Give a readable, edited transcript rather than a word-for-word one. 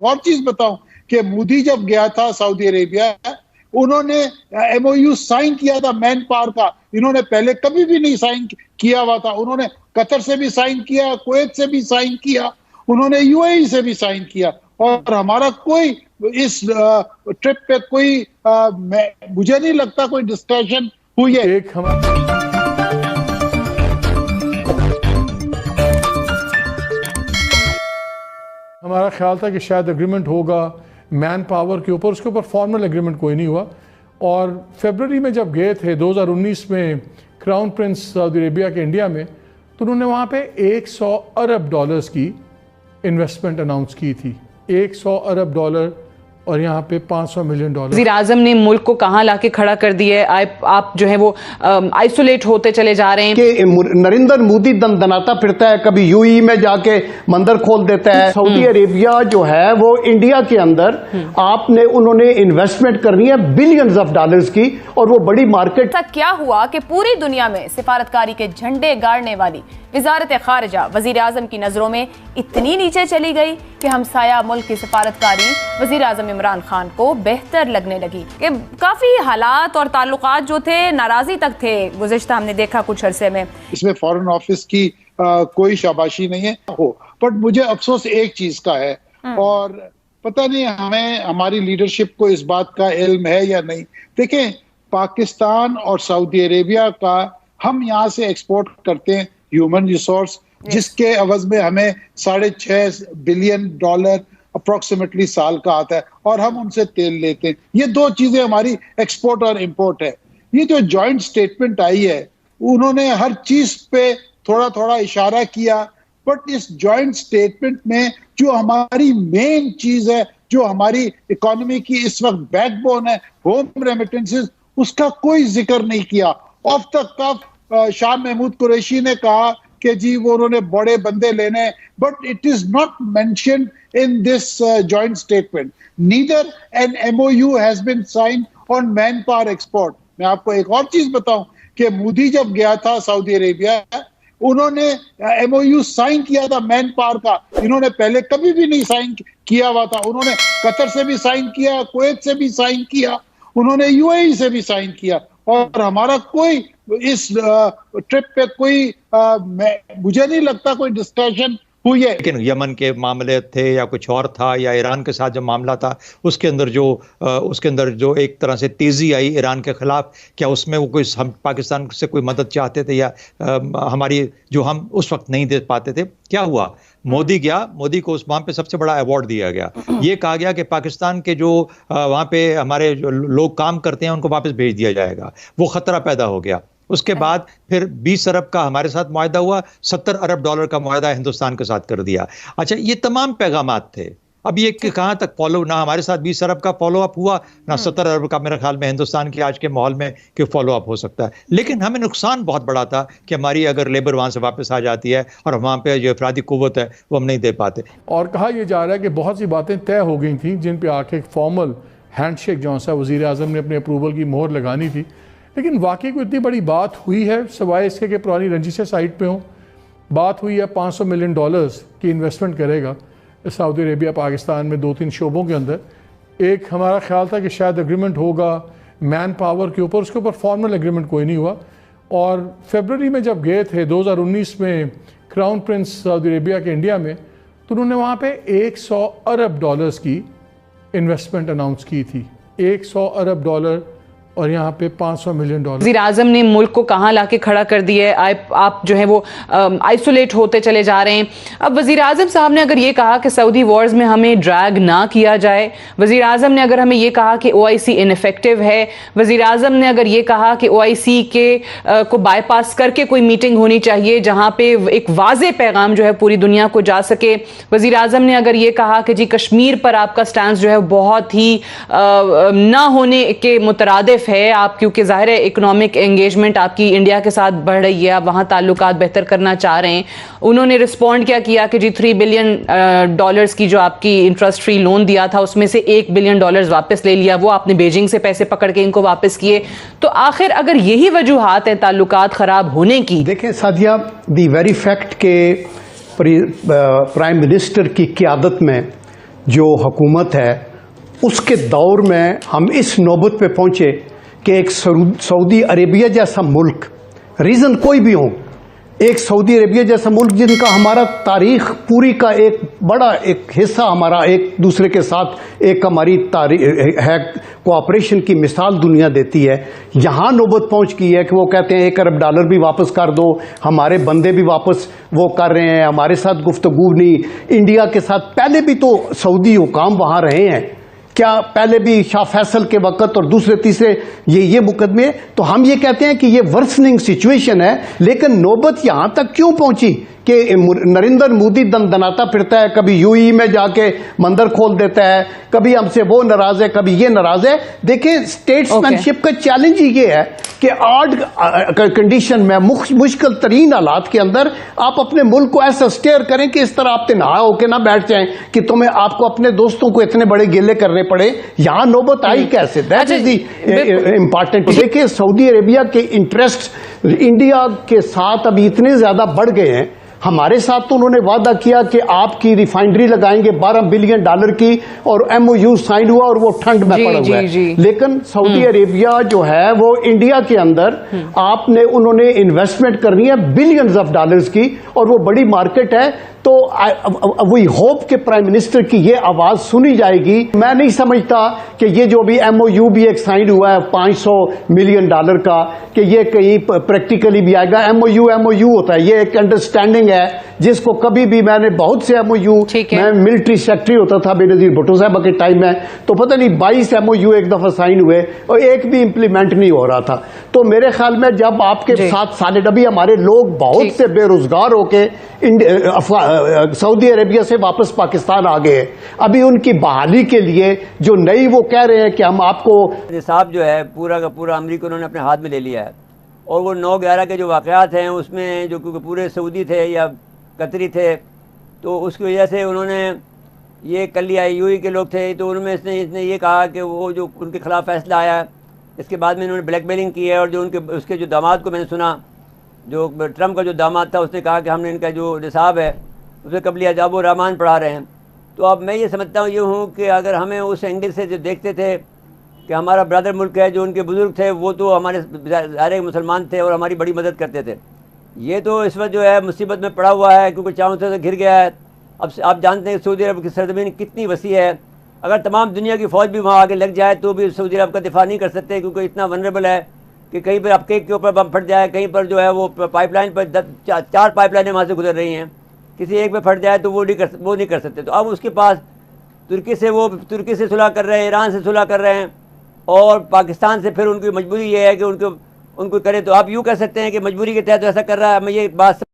और चीज बताऊं कि मोदी जब गया था सऊदी अरेबिया, उन्होंने एमओयू साइन किया था मैन पावर का। इन्होंने पहले कभी भी नहीं साइन किया हुआ था। उन्होंने कतर से भी साइन किया, कुवैत से भी साइन किया, उन्होंने यूएई से भी साइन किया। और हमारा कोई इस ट्रिप पे कोई मुझे नहीं लगता कोई डिस्कशन हुई है। हमारा ख्याल था कि शायद एग्रीमेंट होगा मैन पावर के ऊपर, उसके ऊपर फॉर्मल एग्रीमेंट कोई नहीं हुआ। और फरवरी में जब गए थे 2019 में क्राउन प्रिंस सऊदी अरेबिया के इंडिया में, तो उन्होंने वहाँ पे 100 अरब डॉलर्स की इन्वेस्टमेंट अनाउंस की थी। 100 अरब डॉलर और यहाँ पे 500 मिलियन डॉलर। वज़ीर आज़म ने मुल्क को कहाँ लाके खड़ा कर दिया है। आप जो है वो आइसोलेट होते चले जा रहे हैं कि नरेंद्र मोदी दनाता फिरता है, कभी यूएई में जाके मंदिर खोल देता है। सऊदी अरेबिया जो है वो इंडिया के अंदर आपने उन्होंने इन्वेस्टमेंट करनी है बिलियंस ऑफ डॉलर्स की, और वो बड़ी मार्केट। ऐसा क्या हुआ कि पूरी दुनिया में सिफारतकारी के झंडे गाड़ने वाली वजारत खारजा वजीर आजम की नजरों में इतनी नीचे चली गई कि हमसाया मुल्क की सिफारतकारी वजीर आजम इमरान खान को बेहतर लगने लगी। कि काफी हालात और ताल्लुकात जो थे नाराजी तक थे गुज़िश्ता हमने देखा कुछ अरसे में। इसमें फॉरेन ऑफिस की कोई शाबाशी नहीं है हो, बट मुझे अफसोस एक चीज का है, और पता नहीं हमें हमारी लीडरशिप को इस बात का इल्म है या नहीं। देखें, पाकिस्तान और सऊदी अरेबिया का हम यहाँ से एक्सपोर्ट करते हैं ह्यूमन रिसोर्स, जिसके अवज में हमें $6.5 बिलियन अप्रोक्सीमेटली साल का आता है, और हम उनसे तेल लेते हैं। ये दो चीजें हमारी एक्सपोर्ट और इंपोर्ट है। ये जो जॉइंट स्टेटमेंट आई है, उन्होंने हर चीज पे थोड़ा थोड़ा इशारा किया, बट इस जॉइंट स्टेटमेंट में जो हमारी मेन चीज है, जो हमारी इकोनॉमी की इस वक्त बैकबोन है, होम रेमिटेंसेस, उसका कोई जिक्र नहीं किया। Off the cuff Shah Mahmood Qureshi ने कहा कि जी वो उन्होंने बड़े बंदे लेने, but it is not mentioned in this joint statement. Neither an MOU has been signed on man power export. मैं आपको एक और चीज बताऊं कि मोदी जब गया था सऊदी अरेबिया, उन्होंने एमओयू साइन किया था मैन पावर का। इन्होंने पहले कभी भी नहीं साइन किया हुआ था। उन्होंने कतर से भी साइन किया, कुवैत से भी साइन किया, उन्होंने यूएई से भी साइन किया। और हमारा कोई इस ट्रिप पे कोई मुझे नहीं लगता कोई डिस्कशन हुई है। लेकिन यमन के मामले थे या कुछ और था, या ईरान के साथ जो मामला था उसके अंदर जो एक तरह से तेजी आई ईरान के खिलाफ, क्या उसमें वो कोई हम पाकिस्तान से कोई मदद चाहते थे, या हमारी जो हम उस वक्त नहीं दे पाते थे? क्या हुआ? मोदी गया, मोदी को उस वहाँ पे सबसे बड़ा अवार्ड दिया गया। ये कहा गया कि पाकिस्तान के जो वहाँ पे हमारे जो लोग काम करते हैं उनको वापस भेज दिया जाएगा। वो खतरा पैदा हो गया। उसके बाद फिर 20 अरब का हमारे साथ मुआहदा हुआ, 70 अरब डॉलर का मुआहदा हिंदुस्तान के साथ कर दिया। अच्छा, ये तमाम पैगामात थे। अब ये कहाँ तक फॉलो, ना हमारे साथ 20 अरब का फॉलो अप हुआ, ना 70 अरब का मेरे ख्याल में हिंदुस्तान के आज के माहौल में कि फॉलो अप हो सकता है। लेकिन हमें नुकसान बहुत बड़ा था कि हमारी अगर लेबर वहाँ से वापस आ जाती है और वहाँ पे जो अफरादी कुव्वत है वो हम नहीं दे पाते। और कहा यह जा रहा है कि बहुत सी बातें तय हो गई थी जिन पे आके एक फॉर्मल हैंडशेक जो सा वज़ीर आज़म ने अपने अप्रूवल की मोहर लगानी थी। लेकिन वाकई कोई इतनी बड़ी बात हुई है सिवाय इसके कि पुरानी रंजिशें साइड पे हों? बात हुई है 500 मिलियन डॉलर्स की इन्वेस्टमेंट करेगा सऊदी अरेबिया पाकिस्तान में 2-3 शोबों के अंदर। एक हमारा ख्याल था कि शायद एग्रीमेंट होगा मैन पावर के ऊपर, उसके ऊपर फॉर्मल एग्रीमेंट कोई नहीं हुआ। और फरवरी में जब गए थे 2019 में क्राउन प्रिंस सऊदी अरेबिया के इंडिया में, तो उन्होंने वहाँ पे 100 अरब डॉलर्स की इन्वेस्टमेंट अनाउंस की थी। 100 अरब डॉलर और यहाँ पे 500 मिलियन डॉलर। वज़ीर आज़म ने मुल्क को कहाँ लाके खड़ा कर दिया है। आप जो है वो आइसोलेट होते चले जा रहे हैं। अब वज़ीर आज़म साहब ने अगर ये कहा कि सऊदी वॉर्स में हमें ड्रैग ना किया जाए, वज़ीर आज़म ने अगर हमें ये कहा कि ओआईसी इनफेक्टिव है, वज़ीर आज़म ने अगर ये कहा कि ओआईसी के को बाईपास करके कोई मीटिंग होनी चाहिए जहाँ पे एक वाज़े पैगाम जो है पूरी दुनिया को जा सके, वज़ीर आज़म ने अगर ये कहा कि जी कश्मीर पर आपका स्टैंस जो है बहुत ही ना होने के मुतरादिफ है आप, क्योंकि जाहिर है इकोनॉमिक एंगेजमेंट आपकी इंडिया के साथ बढ़ रही है, आप वहाँ ताल्लुकात बेहतर करना चाह रहे हैं। उन्होंने रिस्पॉन्ड क्या किया कि जी $3 बिलियन डॉलर्स की जो आपकी इंटरेस्ट फ्री लोन दिया था उसमें से $1 बिलियन वापस ले लिया, वो आपने बीजिंग से पैसे पकड़ के इनको वापस किए। तो आखिर अगर यही वजूहात हैं ताल्लुकात खराब होने की। देखें सादिया, दी वेरी फैक्ट के प्राइम मिनिस्टर की क़यादत में जो हुकूमत है उसके दौर में हम इस नौबत पे पहुंचे कि एक सऊदी अरेबिया जैसा मुल्क, रीज़न कोई भी हो, एक सऊदी अरेबिया जैसा मुल्क जिनका हमारा तारीख पूरी का एक बड़ा एक हिस्सा हमारा एक दूसरे के साथ एक हमारी तारीख है, कोऑपरेशन की मिसाल दुनिया देती है, यहाँ नौबत पहुँच गई है कि वो कहते हैं $1 अरब भी वापस कर दो, हमारे बंदे भी वापस वो कर रहे हैं, हमारे साथ गुफ्तगू नहीं। इंडिया के साथ पहले भी तो सऊदी हुकाम वहाँ रहे हैं, क्या पहले भी शाह फैसल के वक्त और दूसरे तीसरे ये मुकदमे, तो हम ये कहते हैं कि ये वर्सनिंग सिचुएशन है। लेकिन नौबत यहां तक क्यों पहुंची कि नरेंद्र मोदी दनाता फिरता है, कभी यूएई में जाके मंदिर खोल देता है, कभी हमसे वो नाराज है, कभी ये नाराज है। देखिए स्टेट्समैनशिप का चैलेंज ही ये है कि आर्ड कंडीशन में मुश्किल तरीन हालात के अंदर आप अपने मुल्क को ऐसा स्टेयर करें कि इस तरह आप नहा होके ना बैठ जाएं कि तुम्हें आपको अपने दोस्तों को इतने बड़े गिले करने पड़े। यहां नौबत आई कैसे? That is the important. देखिए सऊदी अरेबिया के इंटरेस्ट इंडिया के साथ अभी इतने ज्यादा बढ़ गए हैं। हमारे साथ तो उन्होंने वादा किया कि आपकी रिफाइनरी लगाएंगे $12 बिलियन की, और MOU साइन हुआ और वो ठंड में पड़ा हुआ है। लेकिन सऊदी अरेबिया जो है वो इंडिया के अंदर उन्होंने इन्वेस्टमेंट करनी है $बिलियंस की, और वो बड़ी मार्केट है। तो वी होप कि प्राइम मिनिस्टर की ये आवाज सुनी जाएगी। मैं नहीं समझता कि ये जो भी MOU भी एक साइन हुआ है $500 मिलियन का, कि ये कहीं प्रैक्टिकली भी आएगा। MOU होता है, ये एक अंडरस्टैंडिंग है जिसको कभी भी मैंने बहुत से MOU, मैं मिलिट्री सेक्रेटरी होता था बेनजीर भुट्टो साहब के टाइम में, तो पता नहीं 22 MOU एक दफा साइन हुए और एक भी इंप्लीमेंट नहीं हो रहा था। तो मेरे ख्याल में जब आपके साथ साले अभी हमारे लोग बहुत से बेरोजगार होके सऊदी अरेबिया से वापस पाकिस्तान आ गए, अभी उनकी बहाली के लिए जो नई वो कह रहे हैं कि हम आपको निसाब जो है पूरा का पूरा अमरीका उन्होंने अपने हाथ में ले लिया है। और वो 9/11 के जो वाक़यात हैं उसमें जो क्योंकि पूरे सऊदी थे या कतरी थे, तो उसकी वजह से उन्होंने ये कर लिया। यूएई के लोग थे तो उनमें इसने ये कहा कि वो जो उनके खिलाफ फैसला आया, इसके बाद में इन्होंने ब्लैकमेलिंग की है। और जो उसके जो दामाद को मैंने सुना, जो ट्रम्प का जो दामाद था, उसने कहा कि हमने इनका जो निसाब है उसे कबली अजाब और रहमान पढ़ा रहे हैं। तो अब मैं ये समझता हूँ कि अगर हमें उस एंगल से जो देखते थे कि हमारा ब्रदर मुल्क है, जो उनके बुज़ुर्ग थे वो तो हमारे सारे मुसलमान थे और हमारी बड़ी मदद करते थे, ये तो इस वक्त जो है मुसीबत में पड़ा हुआ है क्योंकि चारों से घिर गया है। अब आप जानते हैं सऊदी अरब की सरजमीन कितनी वसी है, अगर तमाम दुनिया की फ़ौज भी वहाँ आगे लग जाए तो भी सऊदी अरब का दिफा नहीं कर सकते क्योंकि इतना वनरेबल है कि कहीं पर आपके के ऊपर बम फट जाए, कहीं पर जो है वो पाइपलाइन पर 4 पाइपलाइनें वहाँ से गुजर रही हैं, किसी एक पे फट जाए तो वो नहीं कर सकते। तो अब उसके पास तुर्की से सुलह कर रहे हैं, ईरान से सुलह कर रहे हैं, और पाकिस्तान से फिर उनकी मजबूरी ये है कि उनको करे। तो आप यूँ कह सकते हैं कि मजबूरी के तहत ऐसा कर रहा है। मैं ये बात